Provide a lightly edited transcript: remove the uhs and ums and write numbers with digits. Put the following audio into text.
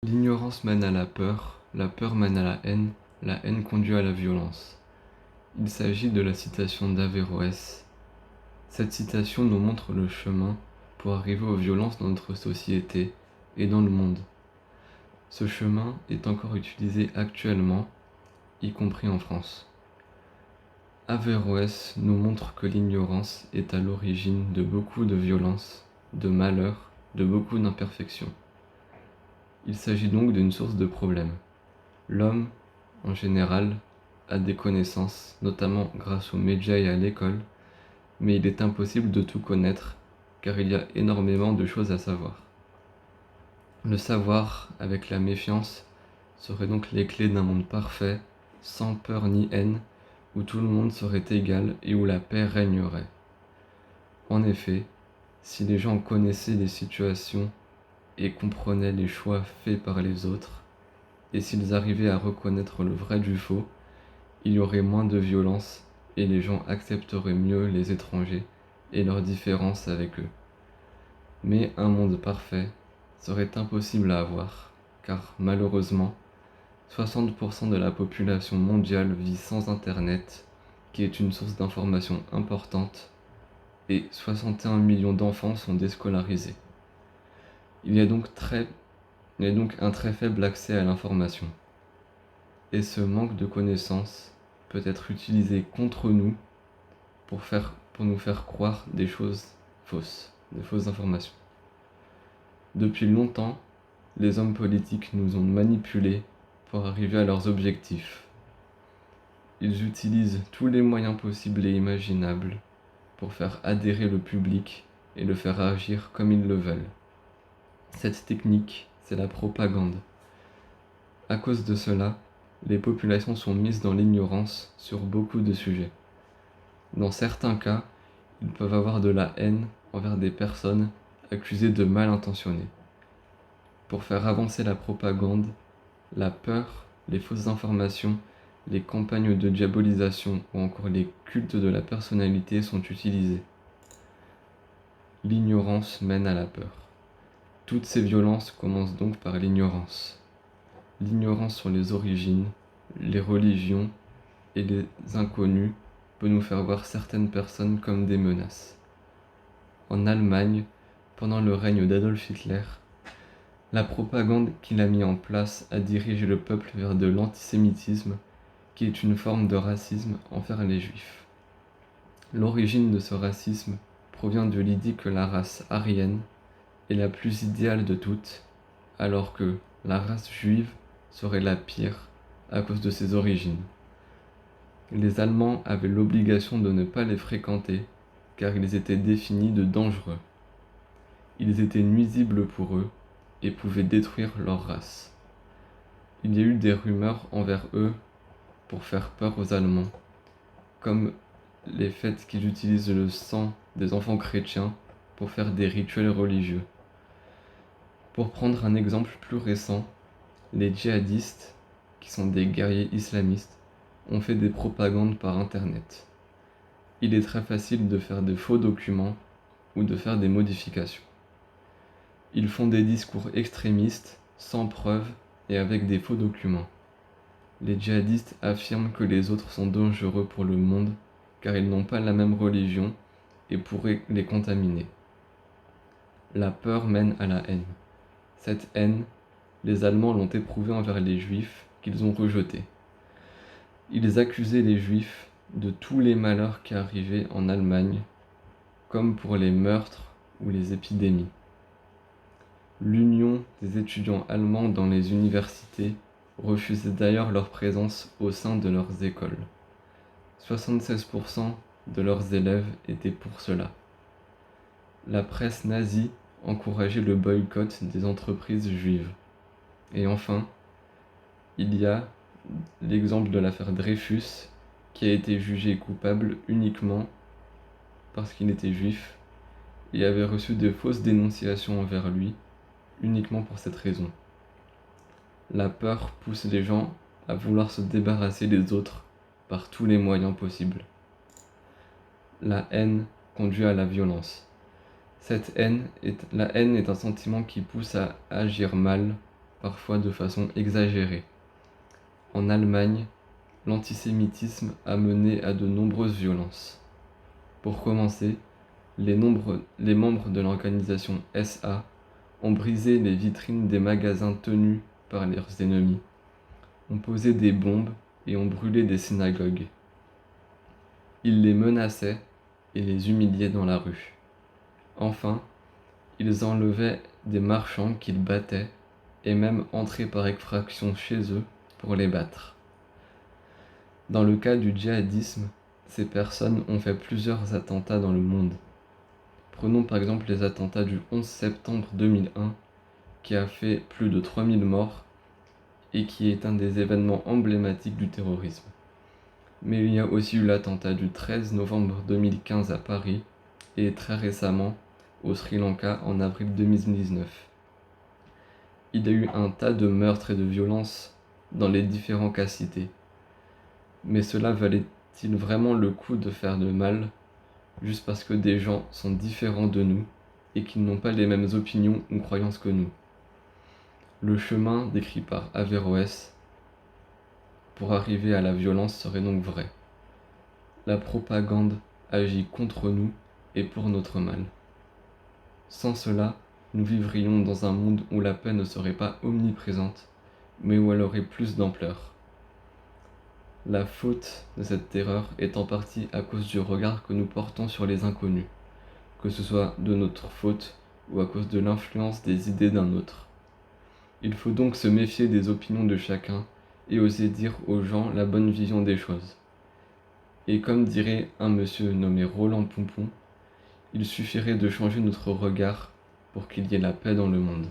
L'ignorance mène à la peur mène à la haine conduit à la violence. Il s'agit de la citation d'Averroès. Cette citation nous montre le chemin pour arriver aux violences dans notre société et dans le monde. Ce chemin est encore utilisé actuellement, y compris en France. Averroès nous montre que l'ignorance est à l'origine de beaucoup de violences, de malheurs, de beaucoup d'imperfections. Il s'agit donc d'une source de problèmes. L'homme, en général, a des connaissances, notamment grâce aux médias et à l'école, mais il est impossible de tout connaître, car il y a énormément de choses à savoir. Le savoir, avec la méfiance, serait donc les clés d'un monde parfait, sans peur ni haine, où tout le monde serait égal et où la paix régnerait. En effet, si les gens connaissaient les situations et comprenaient les choix faits par les autres, et s'ils arrivaient à reconnaître le vrai du faux, il y aurait moins de violence et les gens accepteraient mieux les étrangers et leurs différences avec eux. Mais un monde parfait serait impossible à avoir, car malheureusement, 60% de la population mondiale vit sans Internet, qui est une source d'information importante, et 61 millions d'enfants sont déscolarisés. Il y a donc un très faible accès à l'information. Et ce manque de connaissances peut être utilisé contre nous pour nous faire croire des choses fausses, des fausses informations. Depuis longtemps, les hommes politiques nous ont manipulés pour arriver à leurs objectifs. Ils utilisent tous les moyens possibles et imaginables pour faire adhérer le public et le faire agir comme ils le veulent. Cette technique, c'est la propagande. À cause de cela, les populations sont mises dans l'ignorance sur beaucoup de sujets. Dans certains cas, ils peuvent avoir de la haine envers des personnes accusées de mal intentionnées. Pour faire avancer la propagande, la peur, les fausses informations, les campagnes de diabolisation ou encore les cultes de la personnalité sont utilisés. L'ignorance mène à la peur. Toutes ces violences commencent donc par l'ignorance. L'ignorance sur les origines, les religions et les inconnus peut nous faire voir certaines personnes comme des menaces. En Allemagne, pendant le règne d'Adolf Hitler, la propagande qu'il a mis en place a dirigé le peuple vers de l'antisémitisme, qui est une forme de racisme envers les juifs. L'origine de ce racisme provient de l'idée que la race aryenne est la plus idéale de toutes, alors que la race juive serait la pire à cause de ses origines. Les Allemands avaient l'obligation de ne pas les fréquenter, car ils étaient définis de dangereux. Ils étaient nuisibles pour eux et pouvaient détruire leur race. Il y a eu des rumeurs envers eux pour faire peur aux Allemands, comme les faits qu'ils utilisent le sang des enfants chrétiens pour faire des rituels religieux. Pour prendre un exemple plus récent, les djihadistes, qui sont des guerriers islamistes, ont fait des propagandes par internet. Il est très facile de faire de faux documents ou de faire des modifications. Ils font des discours extrémistes, sans preuve et avec des faux documents. Les djihadistes affirment que les autres sont dangereux pour le monde car ils n'ont pas la même religion et pourraient les contaminer. La peur mène à la haine. Cette haine, les Allemands l'ont éprouvée envers les Juifs qu'ils ont rejetés. Ils accusaient les Juifs de tous les malheurs qui arrivaient en Allemagne, comme pour les meurtres ou les épidémies. L'Union des étudiants allemands dans les universités refusait d'ailleurs leur présence au sein de leurs écoles. 76% de leurs élèves étaient pour cela. La presse nazie encourageait le boycott des entreprises juives. Et enfin, il y a l'exemple de l'affaire Dreyfus, qui a été jugé coupable uniquement parce qu'il était juif et avait reçu de fausses dénonciations envers lui, uniquement pour cette raison. La peur pousse les gens à vouloir se débarrasser des autres par tous les moyens possibles. La haine conduit à la violence. La haine est un sentiment qui pousse à agir mal parfois de façon exagérée. En Allemagne, l'antisémitisme a mené à de nombreuses violences. Pour commencer, les membres de l'organisation SA ont brisé les vitrines des magasins tenus par leurs ennemis, ont posé des bombes et ont brûlé des synagogues. Ils les menaçaient et les humiliaient dans la rue. Enfin, ils enlevaient des marchands qu'ils battaient et même entraient par effraction chez eux pour les battre. Dans le cas du djihadisme, ces personnes ont fait plusieurs attentats dans le monde. Prenons par exemple les attentats du 11 septembre 2001, qui a fait plus de 3000 morts et qui est un des événements emblématiques du terrorisme. Mais il y a aussi eu l'attentat du 13 novembre 2015 à Paris et très récemment au Sri Lanka en avril 2019. Il y a eu un tas de meurtres et de violences dans les différents cas cités. Mais cela valait-il vraiment le coup de faire de mal juste parce que des gens sont différents de nous et qu'ils n'ont pas les mêmes opinions ou croyances que nous? Le chemin décrit par Averroès pour arriver à la violence serait donc vrai. La propagande agit contre nous et pour notre mal. Sans cela, nous vivrions dans un monde où la paix ne serait pas omniprésente, mais où elle aurait plus d'ampleur. La faute de cette terreur est en partie à cause du regard que nous portons sur les inconnus, que ce soit de notre faute ou à cause de l'influence des idées d'un autre. Il faut donc se méfier des opinions de chacun et oser dire aux gens la bonne vision des choses. Et comme dirait un monsieur nommé Roland Pompon, il suffirait de changer notre regard pour qu'il y ait la paix dans le monde.